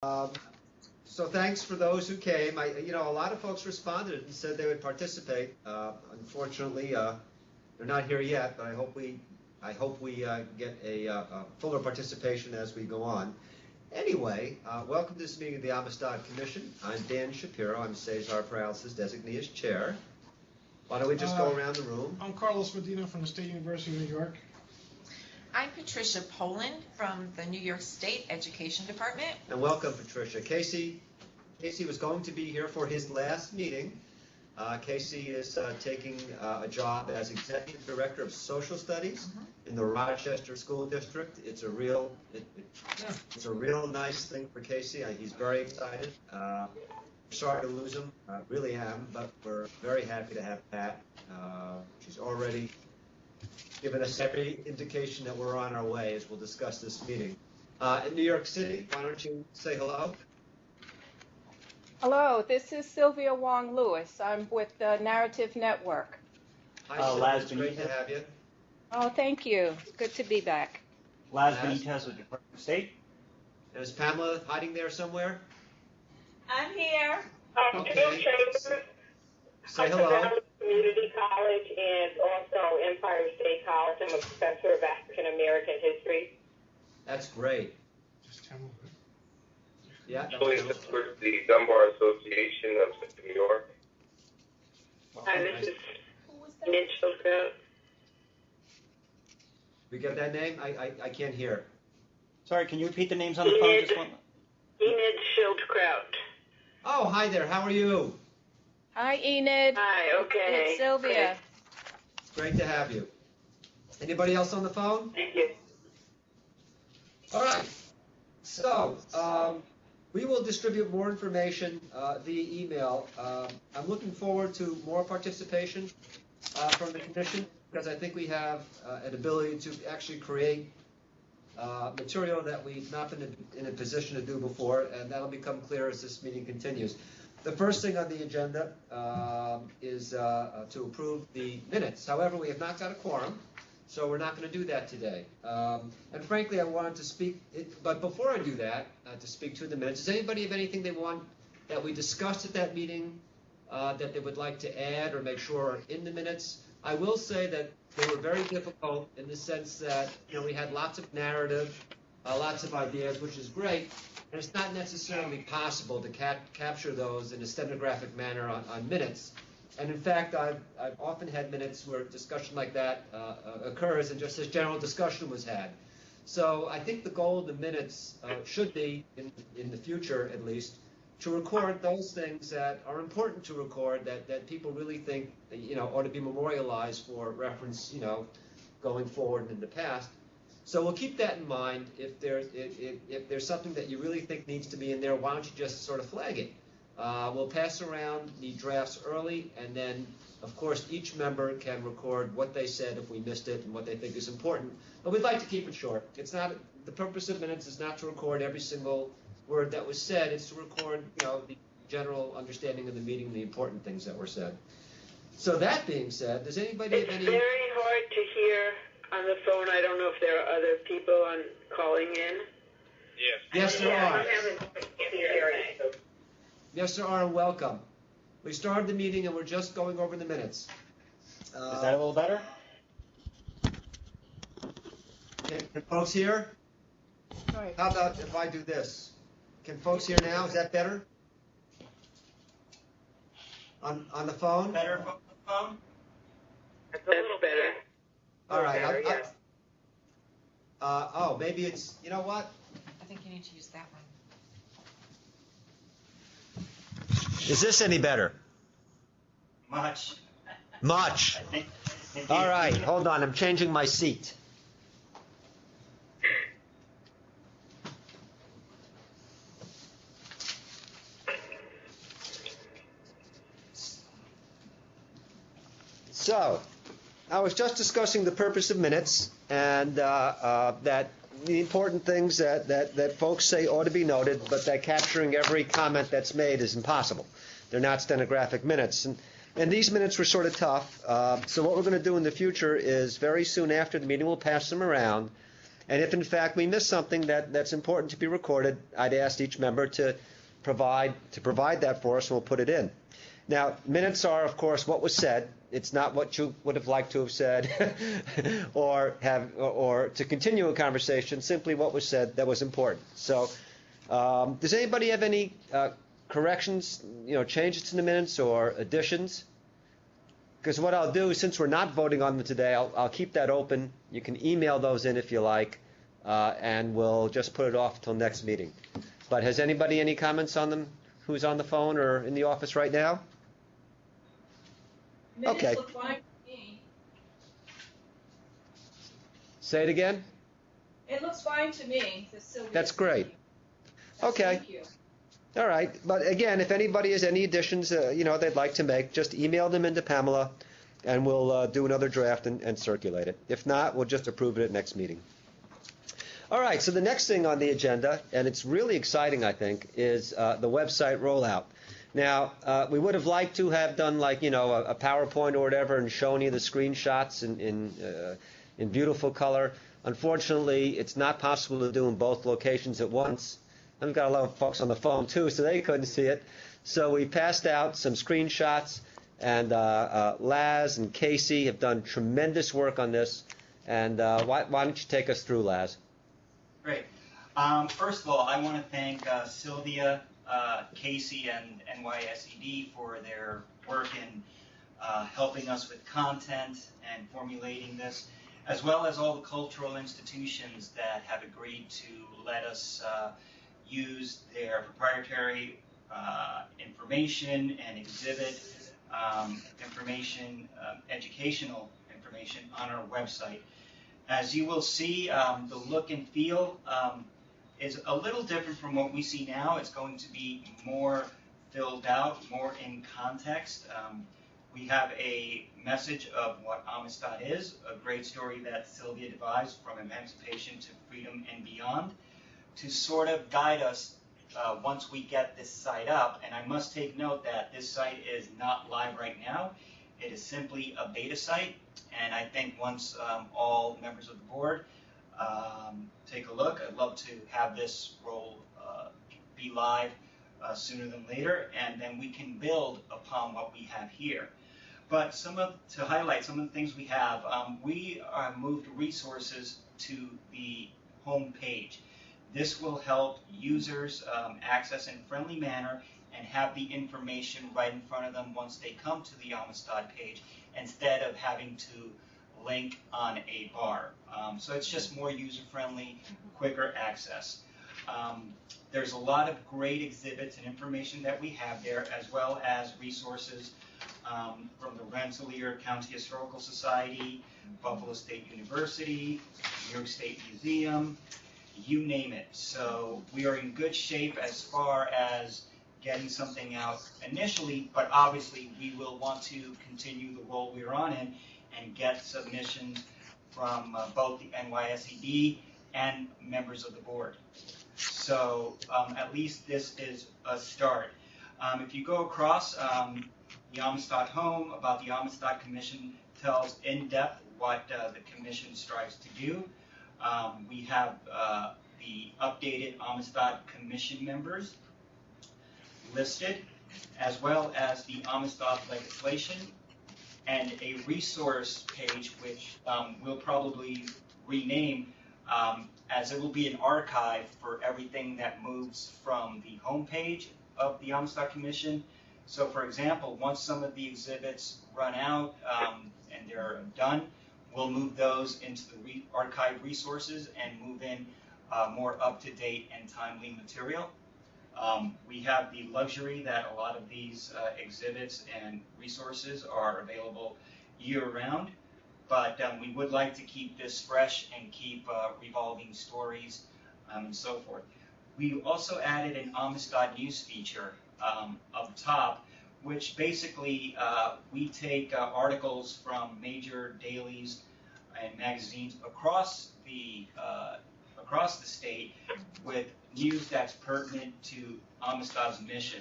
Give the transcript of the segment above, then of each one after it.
So thanks for those who came. A lot of folks responded and said they would participate. Unfortunately, they're not here yet, but I hope we get a fuller participation as we go on. Anyway, welcome to this meeting of the Amistad Commission. I'm Dan Shapiro. I'm Cesar Peralez's designee as chair. Why don't we just go around the room? I'm Carlos Medina from the State University of New York. I'm Patricia Poland from the New York State Education Department. And welcome, Patricia. Casey was going to be here for his last meeting. Casey is taking a job as Executive Director of Social Studies in the Rochester School District. It's a real nice thing for Casey. He's very excited. Sorry to lose him, really am, but we're very happy to have Pat. She's already given us every indication that we're on our way as we'll discuss this meeting. In New York City, why don't you say hello? Hello, this is Sylvia Wong Lewis. I'm with the Narrative Network. Hi, Sylvia. It's great to have you. Oh, thank you. It's good to be back. Laz Benitez with the Department of State. And is Pamela hiding there somewhere? I'm here. Okay. Say hello. Community College and also Empire State College. I'm a professor of African American history. That's great. Just tell me. Yeah. Julie with the Dunbar Association of New York. Hi, this is Enid Schildkraut. We get that name? I can't hear. Sorry, can you repeat the names on the phone? Just one. Enid Schildkraut. Oh, hi there. How are you? Hi, Enid. Hi, okay. It's Sylvia. Great to have you. Anybody else on the phone? Thank you. All right. So, we will distribute more information via email. I'm looking forward to more participation from the Commission because I think we have an ability to actually create material that we've not been in a position to do before, and that'll become clear as this meeting continues. The first thing on the agenda is to approve the minutes. However, we have not got a quorum, so we're not going to do that today. And frankly, I wanted to speak, but before I do that, to speak to the minutes, does anybody have anything they want that we discussed at that meeting that they would like to add or make sure are in the minutes? I will say that they were very difficult in the sense that we had lots of narrative, lots of ideas, which is great. And it's not necessarily possible to capture those in a stenographic manner on minutes. And in fact, I've often had minutes where discussion like that occurs and just this general discussion was had. So I think the goal of the minutes should be, in the future at least, to record those things that are important to record that people really think ought to be memorialized for reference going forward in the past. So we'll keep that in mind. If there's something that you really think needs to be in there, why don't you just sort of flag it? We'll pass around the drafts early, and then, of course, each member can record what they said if we missed it and what they think is important. But we'd like to keep it short. It's not the purpose of minutes is not to record every single word that was said. It's to record, the general understanding of the meeting and the important things that were said. So that being said, does anybody have any? It's very hard to hear on the phone. I don't know if there are other people calling in. Yes, there are. Hearing. Yes, there are, and welcome. We started the meeting and we're just going over the minutes. Is that a little better? Can folks hear? Right. How about if I do this? Can folks hear now? Is that better? On the phone? Better on the phone? That's a little better. All right. Better, yes. Oh, maybe it's, you know what? I think you need to use that one. Is this any better? Much. Much. All right. Hold on. I'm changing my seat. So, I was just discussing the purpose of minutes and that the important things that folks say ought to be noted, but that capturing every comment that's made is impossible. They're not stenographic minutes. And these minutes were sort of tough. So what we're going to do in the future is very soon after the meeting, we'll pass them around. And if in fact we miss something that's important to be recorded, I'd ask each member to provide that for us, and we'll put it in. Now, minutes are, of course, what was said. It's not what you would have liked to have said, or to continue a conversation. Simply what was said that was important. So, does anybody have any corrections, changes to the minutes or additions? Because what I'll do, since we're not voting on them today, I'll keep that open. You can email those in if you like, and we'll just put it off till next meeting. But has anybody any comments on them? Who's on the phone or in the office right now? Minutes Okay. look fine to me. Say it again. It looks fine to me, says Sylvia. That's great. Okay. Thank you. All right. But again, if anybody has any additions, they'd like to make, just email them into Pamela, and we'll do another draft and circulate it. If not, we'll just approve it at next meeting. All right. So the next thing on the agenda, and it's really exciting, I think, is the website rollout. Now, we would have liked to have done a PowerPoint or whatever and shown you the screenshots in beautiful color. Unfortunately, it's not possible to do in both locations at once. I've got a lot of folks on the phone, too, so they couldn't see it. So we passed out some screenshots, and Laz and Casey have done tremendous work on this. And why don't you take us through, Laz? Great. First of all, I want to thank Sylvia, Casey, and NYSED for their work in helping us with content and formulating this, as well as all the cultural institutions that have agreed to let us use their proprietary information and exhibit information, educational information on our website. As you will see, the look and feel is a little different from what we see now. It's going to be more filled out, more in context. We have a message of what Amistad is, a great story that Sylvia devised from emancipation to freedom and beyond, to sort of guide us once we get this site up. And I must take note that this site is not live right now. It is simply a beta site, and I think once all members of the board take a look, I'd love to have this be live sooner than later, and then we can build upon what we have here. But to highlight some of the things we have, we moved resources to the home page. This will help users access in a friendly manner and have the information right in front of them once they come to the Amistad page, instead of having to link on a bar. So it's just more user-friendly, quicker access. There's a lot of great exhibits and information that we have there, as well as resources from the Rensselaer County Historical Society, Buffalo State University, New York State Museum, you name it. So we are in good shape as far as getting something out initially, but obviously we will want to continue the role we're on in and get submissions from both the NYSED and members of the board. So at least this is a start. If you go across, the Amistad home about the Amistad Commission tells in depth what the Commission strives to do. We have the updated Amistad Commission members listed, as well as the Amistad legislation, and a resource page which we'll probably rename as it will be an archive for everything that moves from the homepage of the Amistad Commission. So for example, once some of the exhibits run out and they're done, we'll move those into the archive resources and move in more up-to-date and timely material. We have the luxury that a lot of these exhibits and resources are available year-round, but we would like to keep this fresh and keep revolving stories and so forth. We also added an Amistad news feature up top, which basically we take articles from major dailies and magazines across the state with news that's pertinent to Amistad's mission,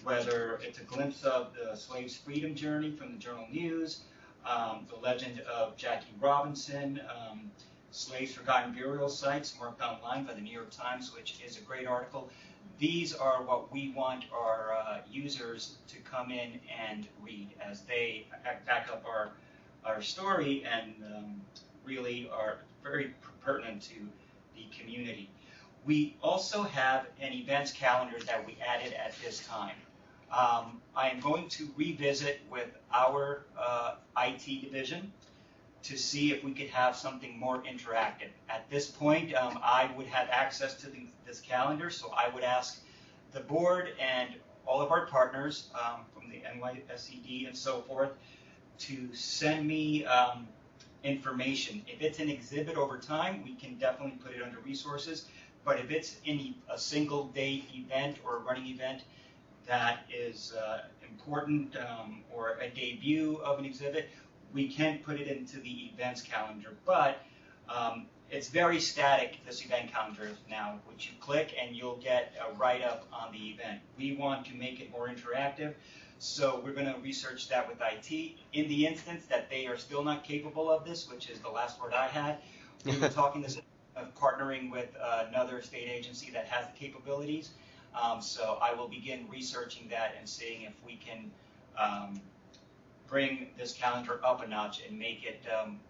whether it's a glimpse of the slave's freedom journey from the Journal News, the legend of Jackie Robinson, Slaves Forgotten Burial Sites, marked online by the New York Times, which is a great article. These are what we want our users to come in and read as they back up our story and really are very pertinent to the community. We also have an events calendar that we added at this time. I am going to revisit with our IT division to see if we could have something more interactive. At this point, I would have access to this calendar, so I would ask the board and all of our partners from the NYSED and so forth to send me information. If it's an exhibit over time, we can definitely put it under resources, but if it's in a single day event or a running event that is important or a debut of an exhibit, we can put it into the events calendar, but it's very static, this event calendar now, which you click and you'll get a write-up on the event. We want to make it more interactive, so we're going to research that with IT. In the instance that they are still not capable of this, which is the last word I had, we were talking this partnering with another state agency that has the capabilities. So I will begin researching that and seeing if we can bring this calendar up a notch and make it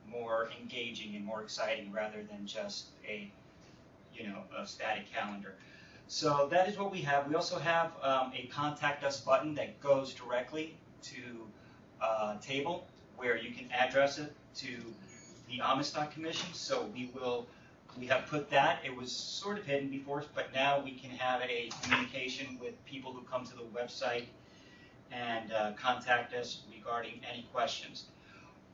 more engaging and more exciting rather than just a static calendar. So that is what we have. We also have a contact us button that goes directly to a table where you can address it to the Amistad Commission. So we have put that. It was sort of hidden before, but now we can have a communication with people who come to the website and contact us regarding any questions.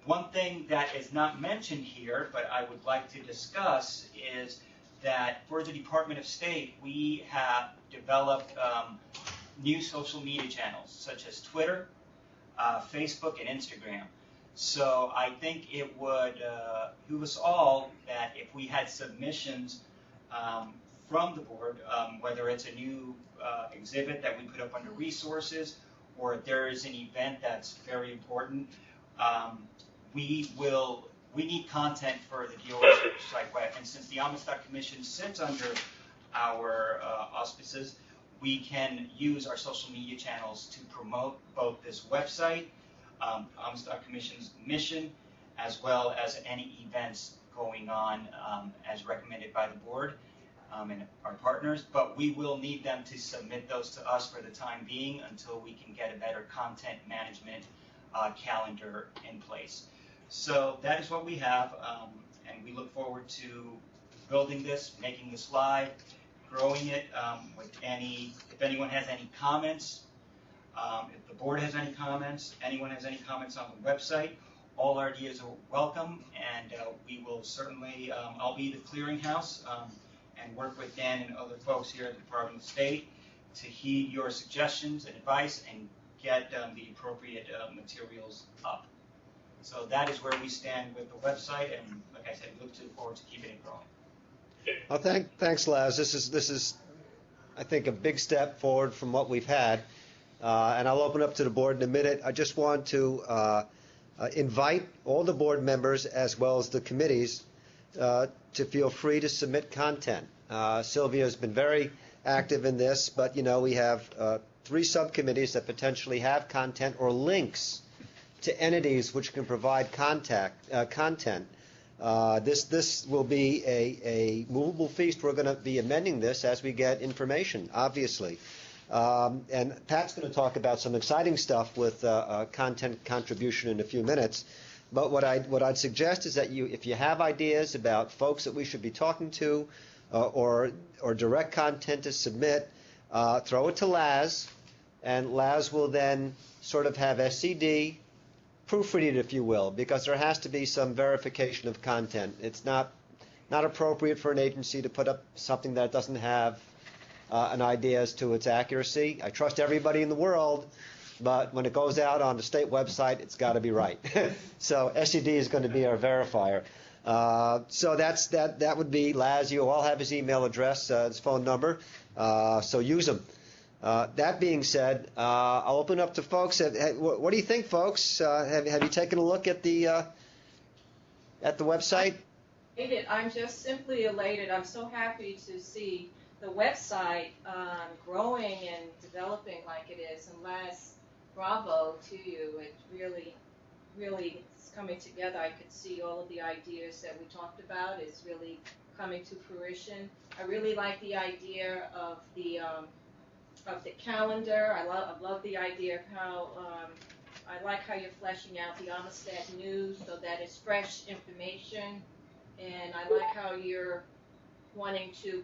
One thing that is not mentioned here, but I would like to discuss, is that for the Department of State, we have developed new social media channels, such as Twitter, Facebook, and Instagram. So I think it would behoove us all that if we had submissions from the board, whether it's a new exhibit that we put up under resources, or if there is an event that's very important, we need content for the DOS site web. And since the Amistad Commission sits under our auspices, we can use our social media channels to promote both this website, Amistad Commission's mission, as well as any events going on as recommended by the board and our partners. But we will need them to submit those to us for the time being until we can get a better content management calendar in place. So that is what we have, and we look forward to building this, making this live, growing it. If anyone has any comments, if the board has any comments, anyone has any comments on the website, all our ideas are welcome, and we will certainly, I'll be the clearinghouse and work with Dan and other folks here at the Department of State to heed your suggestions and advice and get the appropriate materials up. So that is where we stand with the website, and like I said, we look forward to keeping it growing. Well, thanks, Laz. This is, I think, a big step forward from what we've had. And I'll open up to the board in a minute. I just want to invite all the board members as well as the committees to feel free to submit content. Sylvia has been very active in this, but we have 3 subcommittees that potentially have content or links to entities which can provide content. This will be a movable feast. We're going to be amending this as we get information, obviously. And Pat's going to talk about some exciting stuff with content contribution in a few minutes. But what I'd suggest is that if you have ideas about folks that we should be talking to or direct content to submit, throw it to Laz, and Laz will then sort of have SCD proofread it, if you will, because there has to be some verification of content. It's not appropriate for an agency to put up something that doesn't have an idea as to its accuracy. I trust everybody in the world, but when it goes out on the state website, it's got to be right. So SCD is going to be our verifier. So that would be Laz. You all have his email address, his phone number, so use them. That being said, I'll open up to folks. What do you think, folks? Have you taken a look at the website? I'm just simply elated. I'm so happy to see the website growing and developing like it is. And Les, bravo to you. It really, really is coming together. I could see all of the ideas that we talked about is really coming to fruition. I really like the idea of the calendar. I love the idea of how I like how you're fleshing out the Amistad news so that it's fresh information. And I like how you're wanting to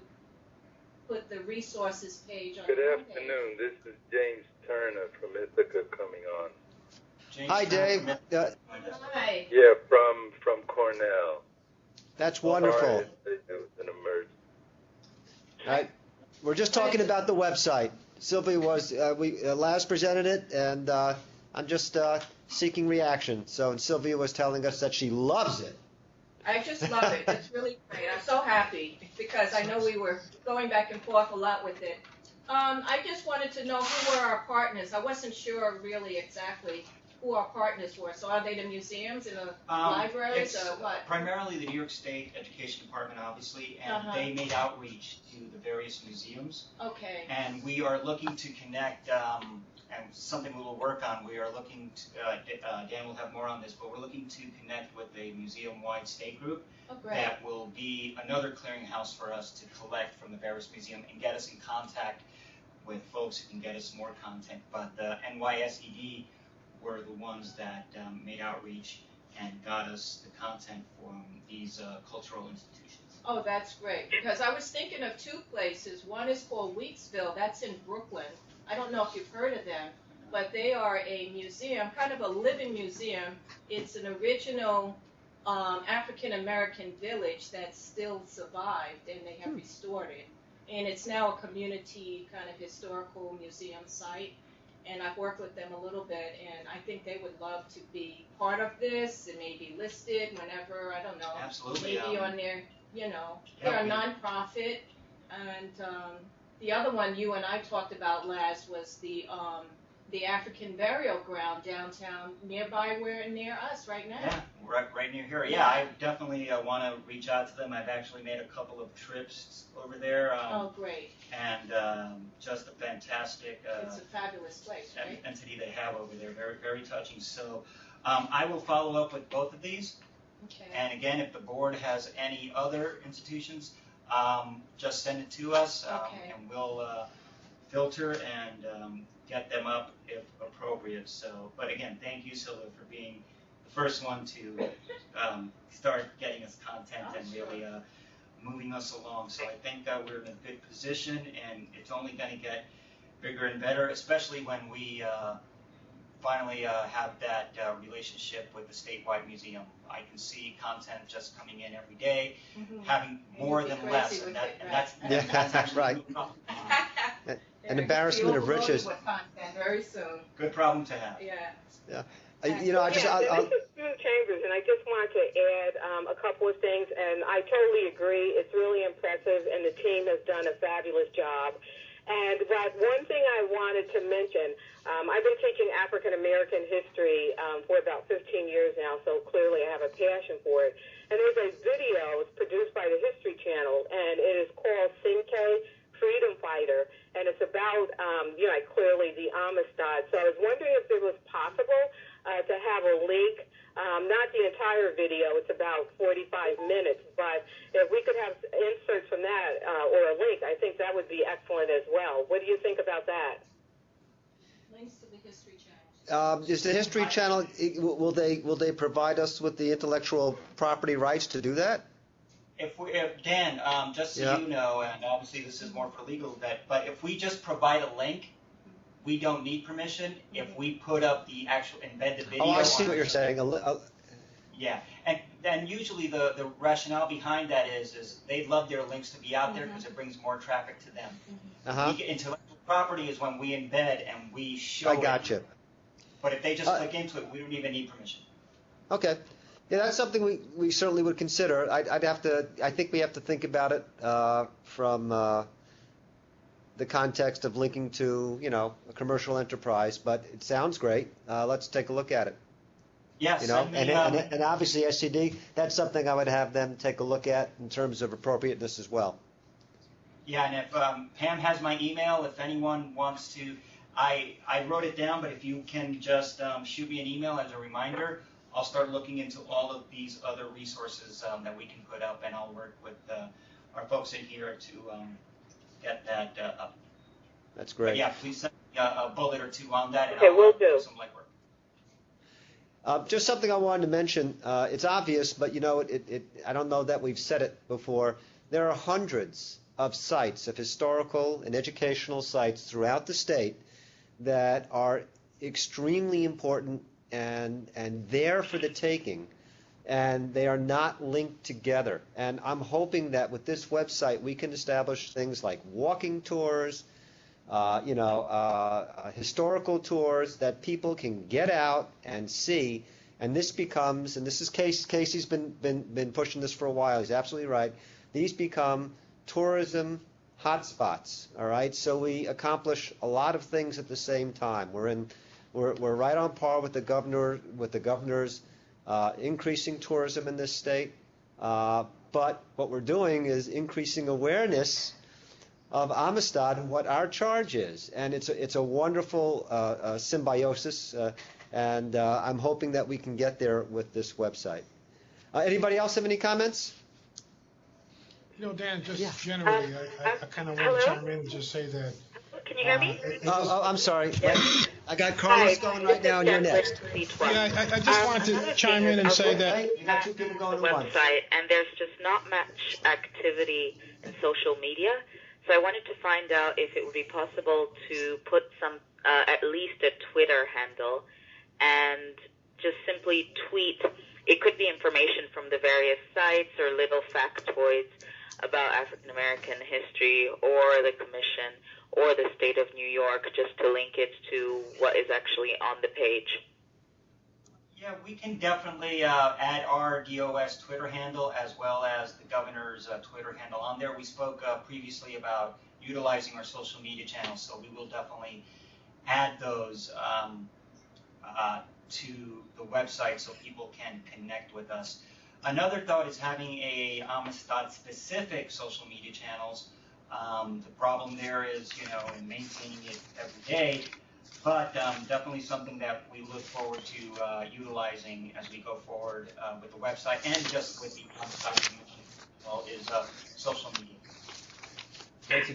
put the resources page on Good the homepage. afternoon. This is James Turner from Ithaca coming on. James Hi, Turner Dave. from Hi. Yeah, from Cornell. That's wonderful. Sorry, it was an emergency. Right. We're just talking about the website. Sylvia was, Laz presented it, and I'm just seeking reaction. So, and Sylvia was telling us that she loves it. I just love it. It's really great. I'm so happy because I know we were going back and forth a lot with it. I just wanted to know who were our partners. I wasn't sure really exactly who our partners were. So are they the museums and the libraries It's or what? primarily the New York State Education Department, obviously, and they made outreach to the various museums. Okay. And we are looking to connect, and something we will work on, we are looking to, Dan will have more on this, but we're looking to connect with a museum-wide state group Oh, great. that will be another clearinghouse for us to collect from the various museums and get us in contact with folks who can get us more content. But the NYSED were the ones that made outreach and got us the content from these cultural institutions. Oh, that's great. Because I was thinking of two places. One is called Wheatsville. That's in Brooklyn. I don't know if you've heard of them, but they are a museum, kind of a living museum. It's an original African-American village that still survived, and they have restored it. And it's now a community kind of historical museum site. And I've worked with them a little bit, and I think they would love to be part of this and maybe listed whenever, I don't know. Absolutely. Maybe on their, you know, Yeah, they're a nonprofit. And the other one you and I talked about last was the African burial ground downtown, nearby where near us right now. Yeah, right near here. Yeah, I definitely want to reach out to them. I've actually made a couple of trips over there. Oh, great. And just a fantastic It's a fabulous place, right? entity they have over there. Very, very touching. So I will follow up with both of these. Okay. And again, if the board has any other institutions, just send it to us, Okay. and we'll filter and get them up if appropriate. So, but again, thank you, Sylvia, for being the first one to start getting us content and really moving us along. So I think we're in a good position, and it's only going to get bigger and better, especially when we finally have that relationship with the statewide museum. I can see content just coming in every day, having more than less, and that's actually right. a good problem. An embarrassment of riches. With content very soon. Good problem to have. Yeah. You know, I just, this is Sue Chambers, and I just wanted to add a couple of things, and I totally agree. It's really impressive, and the team has done a fabulous job. But one thing I wanted to mention, I've been teaching African American history for about 15 years now, so clearly I have a passion for it. And there's a video, it's produced by the History Channel, and it is called Sinke, Freedom Fighter, and it's about, clearly the Amistad. So I was wondering if it was possible to have a link, not the entire video, it's about 45 minutes, but if we could have inserts from that or a link, I think that would be excellent as well. What do you think about that? Links to the History Channel. is the History Channel, will they provide us with the intellectual property rights to do that? If Dan, just so you know, and obviously this is more for legal, but if we just provide a link, we don't need permission. If we put up the actual embed the video. Oh, I see on what you're saying. Yeah, and then usually the rationale behind that is they'd love their links to be out there because it brings more traffic to them. Intellectual property is when we embed and we show I got you. But if they just click into it, we don't even need permission. Okay. Yeah, that's something we certainly would consider. I think we have to think about it from the context of linking to, a commercial enterprise, but it sounds great. Let's take a look at it. Yes, You know, and obviously SCD, that's something I would have them take a look at in terms of appropriateness as well. Yeah, and if Pam has my email, if anyone wants to, I wrote it down, but if you can just shoot me an email as a reminder, I'll start looking into all of these other resources that we can put up, and I'll work with our folks in here to get that up. That's great. But yeah, please send me a bullet or two on that, and Okay, I'll will do do. some legwork. Just something I wanted to mention. It's obvious, but you know, I don't know that we've said it before. There are hundreds of sites, of historical and educational sites throughout the state that are extremely important and there for the taking, and they are not linked together. And I'm hoping that with this website we can establish things like walking tours, historical tours that people can get out and see. And this becomes, and this is Casey's been pushing this for a while. He's absolutely right. These become tourism hotspots. All right, so we accomplish a lot of things at the same time. We're right on par with the governor's increasing tourism in this state. But what we're doing is increasing awareness of Amistad and what our charge is, and it's a wonderful symbiosis, and I'm hoping that we can get there with this website. Anybody else have any comments? You know, Dan, just Yeah. generally, I kind of want to chime in and just say that. Can you hear me? I'm sorry. I got Carlos going right now, and you're next. Yeah, I just wanted to chime in and say that. Hey, you got two people going at once. Website, and there's just not much activity in social media. So I wanted to find out if it would be possible to put some, at least a Twitter handle, and just simply tweet. It could be information from the various sites or little factoids about African American history or the Commission or the state of New York, just to link it to what is actually on the page. Yeah, we can definitely add our DOS Twitter handle as well as the governor's Twitter handle on there. We spoke previously about utilizing our social media channels, so we will definitely add those to the website so people can connect with us. Another thought is having a Amistad-specific social media channels. The problem there is, in maintaining it every day. But definitely something that we look forward to utilizing as we go forward with the website and just with the Amistad community as well is social media. This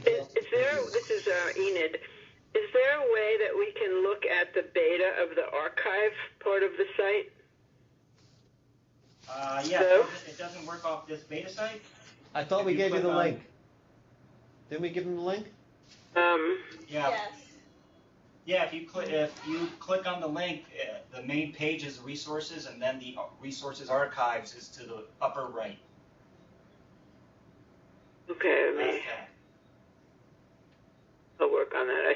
is Enid. Is there a way that we can look at the beta of the archive part of the site? Yeah, So? it doesn't work off this beta site. I thought we gave you the link. Didn't we give him the link? Yeah. Yes. Yeah, if you click on the link, the main page is resources, and then the resources archives is to the upper right. Okay, I'll work on that.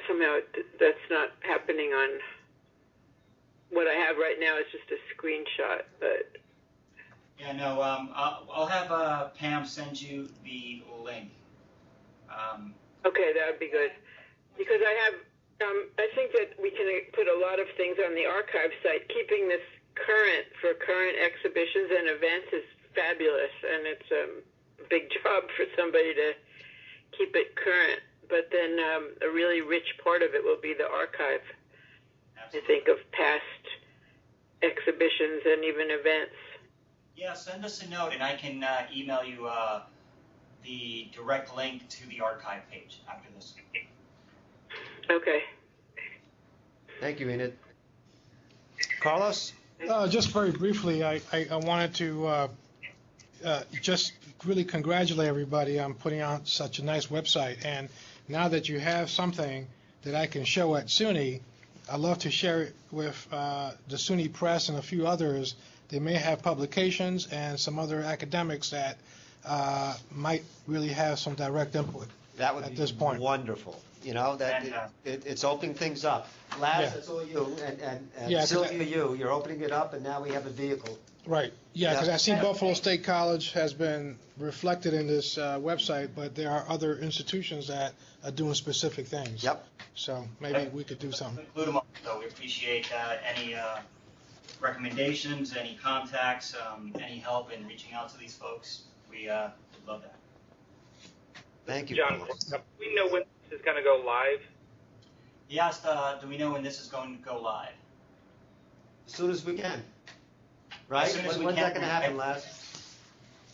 That's not happening on what I have right now. Is just a screenshot, but Yeah, no. I'll have Pam send you the link. okay, that would be good because I think that we can put a lot of things on the archive site. Keeping this current for current exhibitions and events is fabulous, and it's a big job for somebody to keep it current. But then a really rich part of it will be the archive, Absolutely. I think, of past exhibitions and even events. Yeah, send us a note, and I can email you the direct link to the archive page after this. Okay. Thank you, Enid. Carlos? Just very briefly, I wanted to just really congratulate everybody on putting out such a nice website. And now that you have something that I can show at SUNY, I'd love to share it with the SUNY Press and a few others. They may have publications and some other academics that might really have some direct input. That would at be this point. wonderful. It's opening things up. Laz, Yeah. that's all you, and Yeah, 'cause Sylvia, you're opening it up, and now we have a vehicle. Right. Yeah, because Yeah. I see Buffalo State College has been reflected in this website, but there are other institutions that are doing specific things. Yep. So maybe we could do something. Include them all, so we appreciate any recommendations, any contacts, any help in reaching out to these folks, we would love that. Thank you, John, Paul. do we know when this is going to go live? He asked, do we know when this is going to go live? As soon as we can. Right? As soon as we When's can. that going to happen, Laz?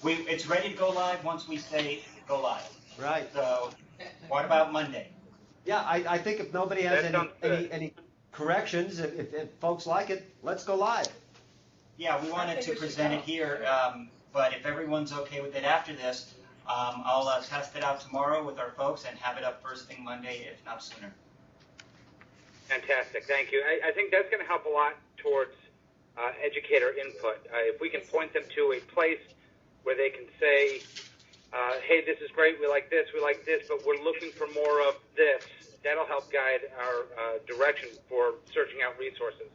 It's ready to go live once we say go live. Right. So, what about Monday? Yeah, I think if nobody has That sounds good. any corrections, if folks like it, let's go live. Yeah, we wanted to present it here, but if everyone's okay with it after this, I'll test it out tomorrow with our folks and have it up first thing Monday, if not sooner. Fantastic, thank you. I think that's going to help a lot towards educator input. If we can point them to a place where they can say, hey, this is great, we like this, but we're looking for more of this, that'll help guide our direction for searching out resources.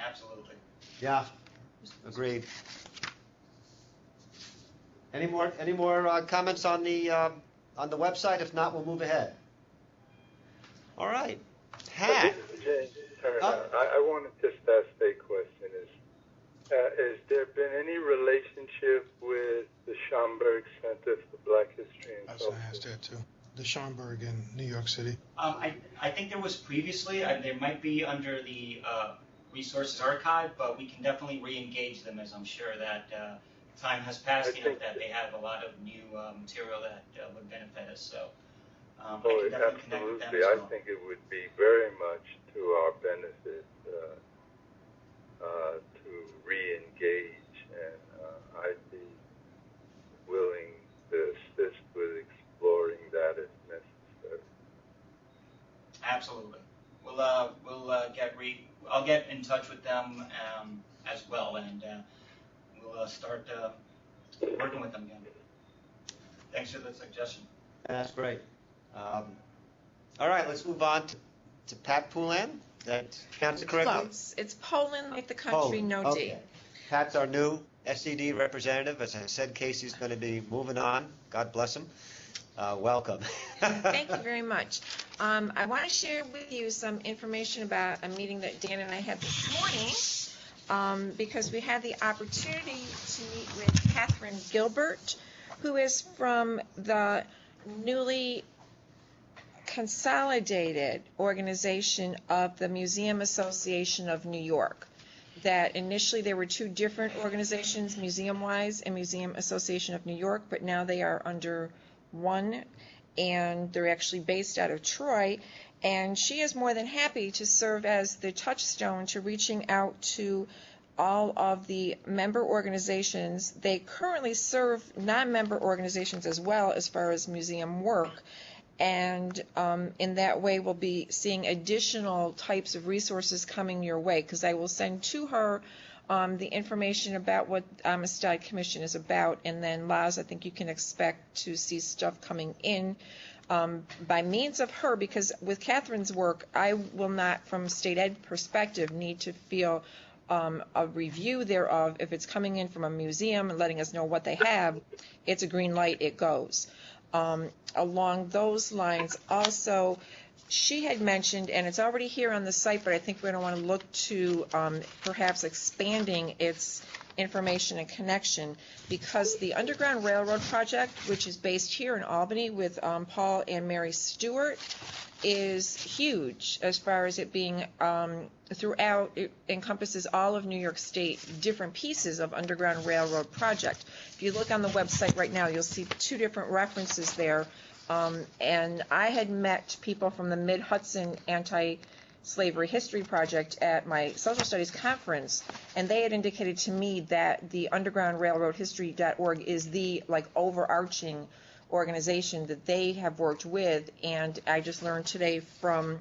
Absolutely. Yeah, agreed. Any more comments on the website? If not, we'll move ahead. All right, Pat. James Turner, I want to just ask a question. Has there been any relationship with the Schomburg Center for Black History and I was going to Culture? ask that too. The Schomburg in New York City. I think there was previously, there might be under the Resources Archive, but we can definitely re-engage them, as I'm sure that time has passed enough that they have a lot of new material that would benefit us. So I can definitely connect with them as Absolutely. I well. think it would be very much to our benefit to re-engage, and I'd be willing to assist with exploring that if necessary. Absolutely. I'll get in touch with them as well, and we'll start working with them again. Thanks for the suggestion. That's great. All right, let's move on to Pat Poulin. That pronounce it correctly? Close. It's Poland like the country, Poland. no Okay. D. Pat's our new SED representative. As I said, Casey's going to be moving on. God bless him. Welcome. Thank you very much. I want to share with you some information about a meeting that Dan and I had this morning because we had the opportunity to meet with Catherine Gilbert, who is from the newly consolidated organization of the Museum Association of New York. That initially there were two different organizations, museum-wise and Museum Association of New York, but now they are under one, and they're actually based out of Troy. And she is more than happy to serve as the touchstone to reaching out to all of the member organizations. They currently serve non-member organizations as well as far as museum work. And in that way, we'll be seeing additional types of resources coming your way, because I will send to her the information about what Amistad Commission is about, and then, Laz, I think you can expect to see stuff coming in by means of her, because with Catherine's work, I will not, from state ed perspective, need to feel a review thereof. If it's coming in from a museum and letting us know what they have, it's a green light, it goes. Along those lines, also, she had mentioned, and it's already here on the site, but I think we're going to want to look to perhaps expanding its information and connection, because the Underground Railroad project, which is based here in Albany with Paul and Mary Stewart, is huge as far as it being throughout. It encompasses all of New York State, different pieces of Underground Railroad project. If you look on the website right now, you'll see two different references there. And I had met people from the Mid-Hudson Anti-Slavery History Project at my social studies conference, and they had indicated to me that the undergroundrailroadhistory.org is the overarching organization that they have worked with. And I just learned today from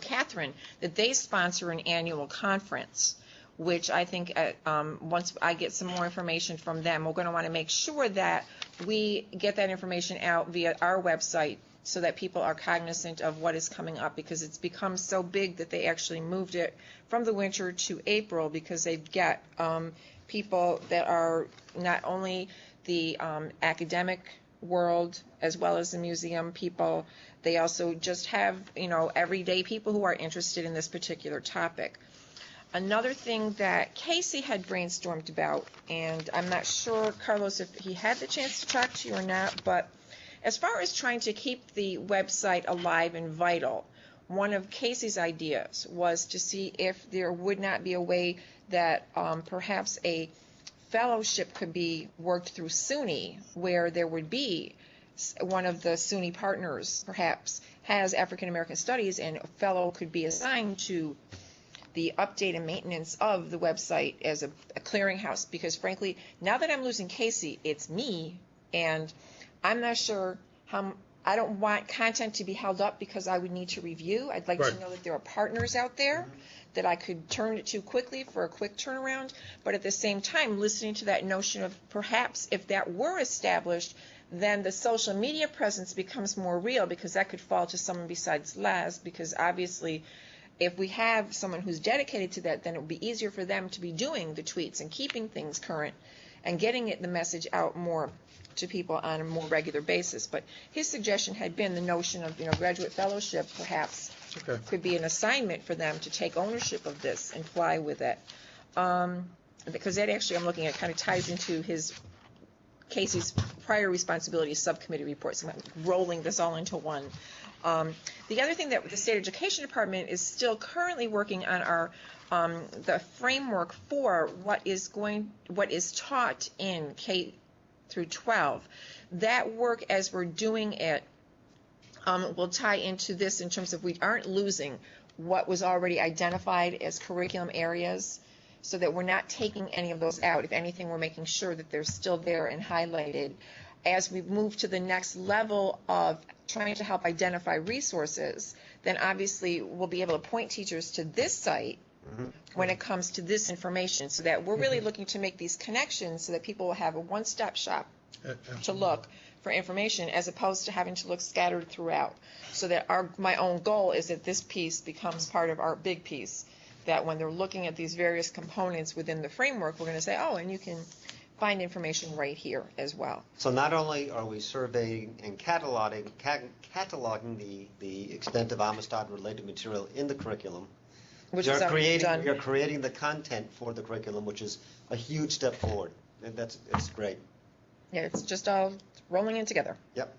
Catherine that they sponsor an annual conference, which I think once I get some more information from them, we're going to want to make sure that we get that information out via our website so that people are cognizant of what is coming up, because it's become so big that they actually moved it from the winter to April, because they've got people that are not only the academic world as well as the museum people. They also just have, everyday people who are interested in this particular topic. Another thing that Casey had brainstormed about, and I'm not sure, Carlos, if he had the chance to talk to you or not, but as far as trying to keep the website alive and vital, one of Casey's ideas was to see if there would not be a way that perhaps a fellowship could be worked through SUNY, where there would be one of the SUNY partners perhaps has African American Studies, and a fellow could be assigned to the update and maintenance of the website as a clearinghouse. Because frankly, now that I'm losing Casey, it's me, and I'm not sure how. I don't want content to be held up because I would need to review. I'd like to know that there are partners out there that I could turn it to quickly for a quick turnaround. But at the same time, listening to that notion of perhaps if that were established, then the social media presence becomes more real, because that could fall to someone besides Les, because obviously if we have someone who's dedicated to that, then it would be easier for them to be doing the tweets and keeping things current and getting the message out more to people on a more regular basis. But his suggestion had been the notion of, graduate fellowship perhaps could be an assignment for them to take ownership of this and fly with it. Because that actually, I'm looking at, kind of ties into Casey's prior responsibilities subcommittee reports. So I'm rolling this all into one. The other thing that the State Education Department is still currently working on are the framework for what is taught in K through 12. That work, as we're doing it, will tie into this in terms of we aren't losing what was already identified as curriculum areas, so that we're not taking any of those out. If anything, we're making sure that they're still there and highlighted. As we move to the next level of trying to help identify resources, then obviously we'll be able to point teachers to this site when it comes to this information, so that we're really looking to make these connections so that people will have a one-stop shop to look for information, as opposed to having to look scattered throughout. So that my own goal is that this piece becomes part of our big piece, that when they're looking at these various components within the framework, we're going to say, oh, and you can find information right here as well. So not only are we surveying and cataloging the extent of Amistad-related material in the curriculum, you're creating the content for the curriculum, which is a huge step forward, and it's great. Yeah, it's just all rolling in together. Yep.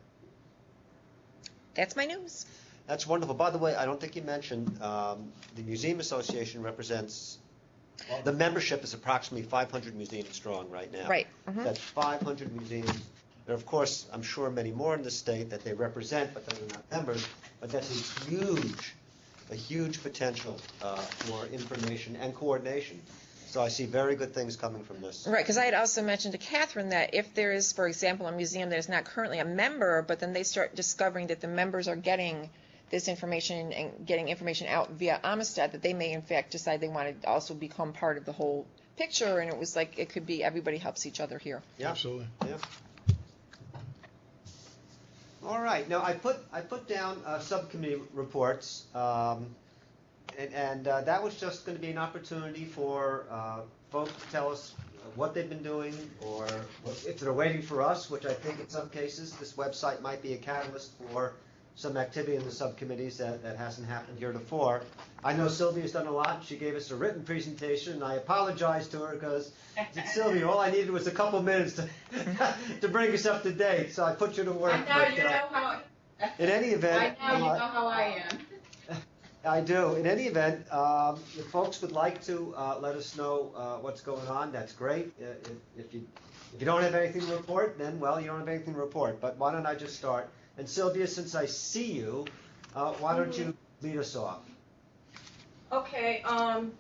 That's my news. That's wonderful. By the way, I don't think you mentioned the Museum Association represents. Well, the membership is approximately 500 museums strong right now. Right. That's 500 museums. There are, of course, I'm sure many more in the state that they represent, but they're not members. But that's a huge potential for information and coordination. So I see very good things coming from this. Right, because I had also mentioned to Catherine that if there is, for example, a museum that is not currently a member, but then they start discovering that the members are getting this information and getting information out via Amistad, that they may in fact decide they want to also become part of the whole picture, and it was like it could be everybody helps each other here. Yeah. Absolutely. Yeah. All right. Now I put down subcommittee reports, and that was just going to be an opportunity for folks to tell us what they've been doing, or if they're waiting for us, which I think in some cases this website might be a catalyst for some activity in the subcommittees that hasn't happened heretofore. I know Sylvia's done a lot. She gave us a written presentation, and I apologized to her because, Sylvia, all I needed was a couple minutes to bring us up to date, so I put you to work. In any event, I know you know how I am. I do. In any event, if folks would like to let us know what's going on, that's great. If you don't have anything to report, then, well, you don't have anything to report. But why don't I just start? And Sylvia, since I see you, why don't you lead us off? Okay,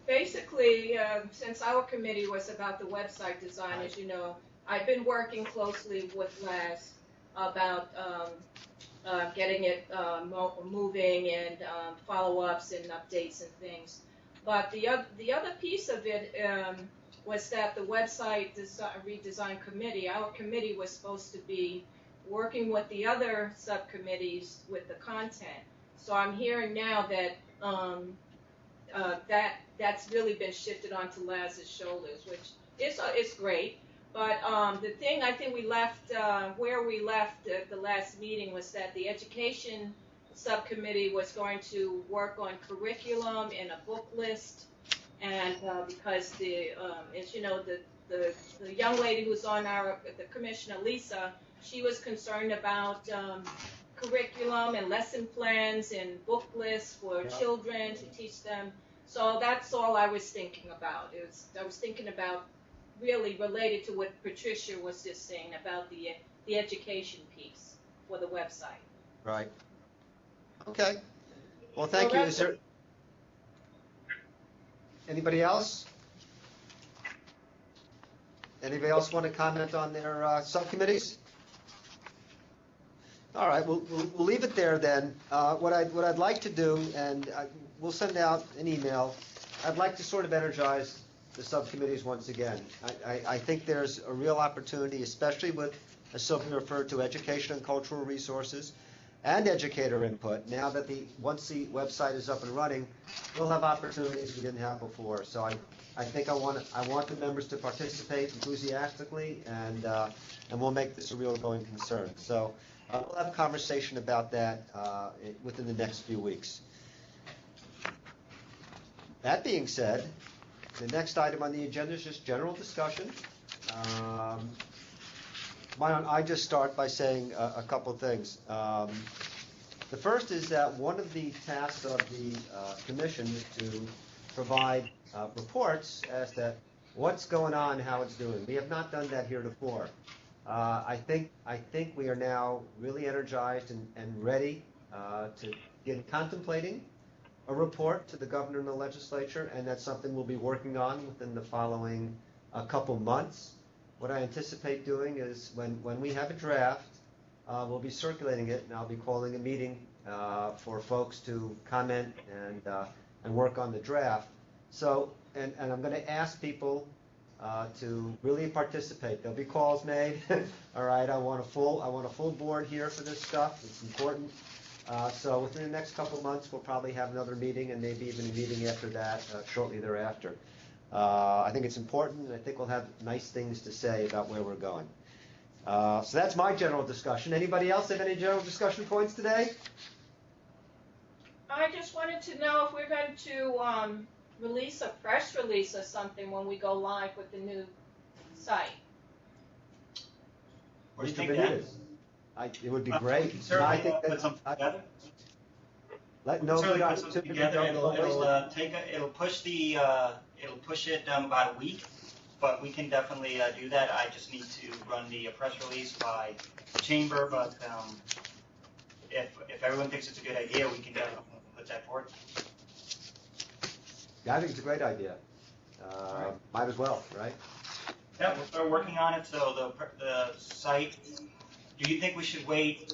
basically, since our committee was about the website design, as you know, I've been working closely with Les about getting it moving and follow-ups and updates and things. But the other piece of it was that the website redesign committee, our committee was supposed to be working with the other subcommittees with the content. So I'm hearing now that that's really been shifted onto Laz's shoulders, which is great. But the thing I think we left, where we left at the last meeting, was that the education subcommittee was going to work on curriculum and a book list And because as you know, the young lady who's on the commissioner, Lisa, she was concerned about curriculum and lesson plans and book lists for children to teach them. So that's all I was thinking about. I was thinking about really related to what Patricia was just saying about the education piece for the website. Right. Okay. Well, thank you. Is there anybody else? Anybody else want to comment on their subcommittees? All right, we'll leave it there then. What I'd like to do, and we'll send out an email. I'd like to sort of energize the subcommittees once again. I think there's a real opportunity, especially with, as Sophie referred to, education and cultural resources and educator input. Now that once the website is up and running, we'll have opportunities we didn't have before. So I think I want the members to participate enthusiastically, and we'll make this a real going concern. So we'll have a conversation about that within the next few weeks. That being said, the next item on the agenda is just general discussion. Why don't I just start by saying a couple of things. The first is that one of the tasks of the commission is to provide reports as to what's going on, how it's doing. We have not done that heretofore. I think we are now really energized and ready to begin contemplating a report to the governor and the legislature, and that's something we'll be working on within the following couple months. What I anticipate doing is when we have a draft, we'll be circulating it, and I'll be calling a meeting for folks to comment and work on the draft. So, and I'm going to ask people to really participate. There'll be calls made. All right, I want a full board here for this stuff. It's important. So within the next couple of months, we'll probably have another meeting, and maybe even a meeting after that, shortly thereafter. I think it's important, and I think we'll have nice things to say about where we're going. So that's my general discussion. Anybody else have any general discussion points today? I just wanted to know if we're going to release a press release or something when we go live with the new site. What do you think, Dan? It would be great. Certainly put something together. Put something together. It'll push it about a week, but we can definitely do that. I just need to run the press release by the chamber, but if everyone thinks it's a good idea, we can definitely put that forward. Yeah, I think it's a great idea. Might as well, right? Yeah, we'll start working on it. So the site. Do you think we should wait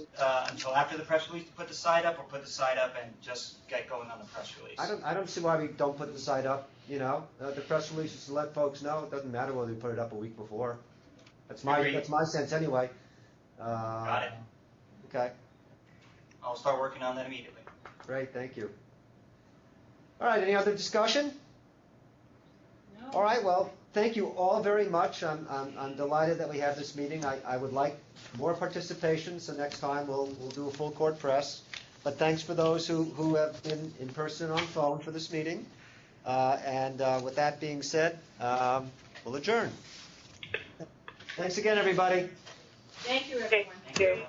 until after the press release to put the site up, or put the site up and just get going on the press release? I don't see why we don't put the site up. You know, the press release is to let folks know. It doesn't matter whether we put it up a week before. That's my sense anyway. Got it. Okay. I'll start working on that immediately. Great, thank you. All right, any other discussion? No. All right, well, thank you all very much. I'm delighted that we have this meeting. I would like more participation, so next time we'll do a full court press. But thanks for those who have been in person or on phone for this meeting. And with that being said, we'll adjourn. Thanks again, everybody. Thank you, everyone. Thank you.